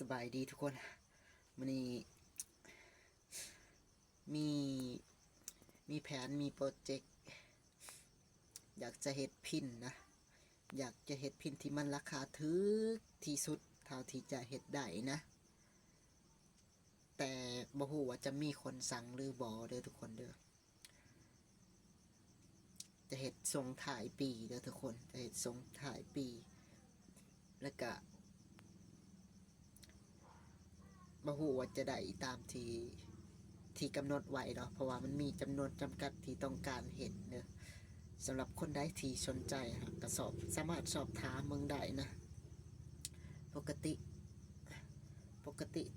สบายดีทุกคนวันนี้มีมีแผนมีโปรเจกต์อยากจะเฮ็ดพินนะอยากจะเฮ็ดพินที่มันราคาถูกที่สุดเท่าที่จะเฮ็ดได้นะแต่บ่ฮู้ว่าจะมีคนสั่งหรือบ่เด้อทุกคนเด้อจะเฮ็ดส่งท้ายปีเด้อทุกคนจะเฮ็ดส่งท้ายปีแล้วก็บ่ฮู้ว่าจะได้ตามที่กำหนดไว้เนาะเพราะว่ามันมีจำนวนจำกัดที่ต้องการเห็นเนอะสำหรับคนใดที่สนใจก็สามารถสอบถามเมืองได้นะปกติ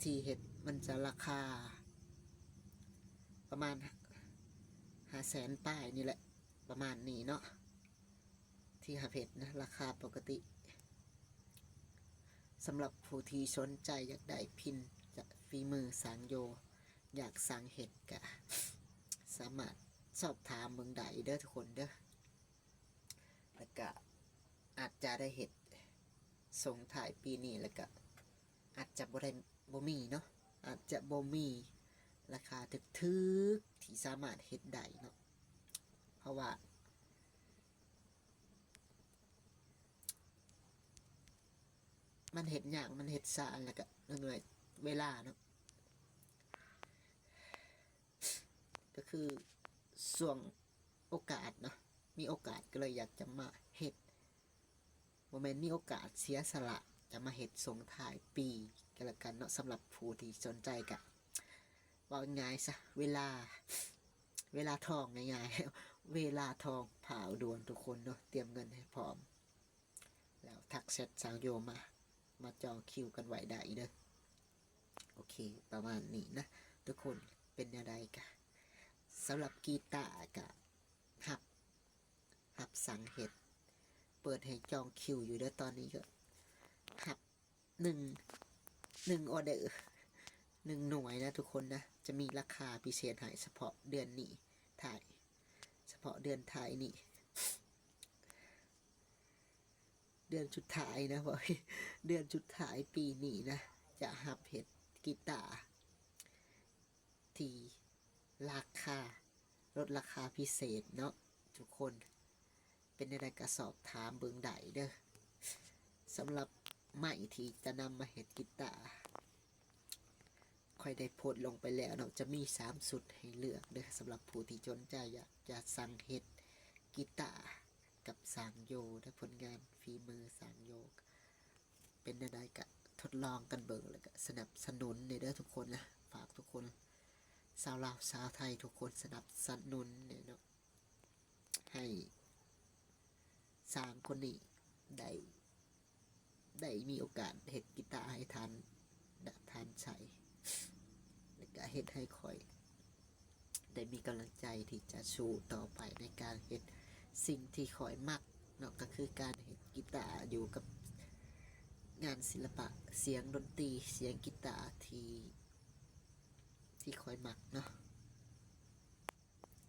ที่เห็ดมันจะราคาประมาณ500,000ป้ายนี่แหละประมาณนี้เนาะที่หาเห็ดนะราคาปกติสำหรับผู้ที่สนใจอยากได้พินจากฝีมือสางโยอยากสั่งเห็ดก็สามารถสอบถามเมืองใดเด้อทุกคนเด้อแล้วก็อาจจะได้เห็ดส่งถ่ายปีนี้แล้วก็อาจจะบ่มีเนาะอาจจะบ่มีราคาถึกที่สามารถเห็ดได้เนาะเพราะว่ามันเห็ดยากมันเห็ดซ่าแล้วก็เหนื่อยเวลาเนาะก็คือส่วงโอกาสเนาะมีโอกาสก็เลยอยากจะมาเห็ดโมเมนต์มีโอกาสเสียสละจะมาเห็ดส่งท้ายปีกันละกันเนาะสำหรับผู้ที่สนใจกะว่าง่ายซะเวลาทองง่ายๆเวลาทองเผาด่วนทุกคนเนาะเตรียมเงินให้พร้อมแล้วทักแชทสางโยมาจองคิวกันไว้ได้เด้อโอเคประมาณนี้นะทุกคนเป็นอะไรกันสำหรับกีตาร์กับหับสั่งเห็ดเปิดให้จองคิวอยู่เด้อตอนนี้ก็หับหนึ่งออเดอร์1 หน่วยนะทุกคนนะจะมีราคาพิเศษให้เฉพาะเดือนนี้ถ่ายเฉพาะเดือนถ่ายนี่เดือนสุดท้ายนะบอยเดือนสุดท้ายปีนี้นะจะหับเห็ดกีตาร์ที่ราคาลดราคาพิเศษเนาะทุกคนเป็นในรายการสอบถามเบิงใดเด้อสำหรับไม้ที่จะนำมาเห็ดกีตาร์ค่อยได้โพสต์ลงไปแล้วเนาะจะมี3สุดให้เลือกเด้อสำหรับผู้ที่สนใจอยากจะสั่งเห็ดกีตาร์กับสางโยและผลงานฝีมือสางโยเป็นในรายการทดลองกันเบิงแล้วก็สนับสนุนในเด้อทุกคนนะฝากทุกคนชาวลาวชาวไทยทุกคนสนับสนุนเนี่ยเนาะให้สร้างคนนี้ได้มีโอกาสเฮ็ดกีตาร์ให้ทานใช้และก็เฮ็ดให้คอยได้มีกำลังใจที่จะสู้ต่อไปในการเฮ็ดสิ่งที่คอยมักเนาะก็คือการเฮ็ดกีตาร์อยู่กับงานศิลปะเสียงดนตรีเสียงกีตาร์ที่คอยมักเนาะ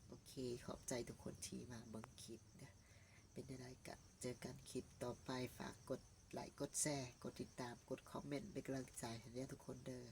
โอเคขอบใจทุกคนที่มาเบิ่งคลิปนะเป็นอะไรกันเจอกันคลิปต่อไปฝากกดไลค์กดแชร์กดติดตามกดคอมเมนต์เป็นกำลังใจให้ทุกคนเด้อ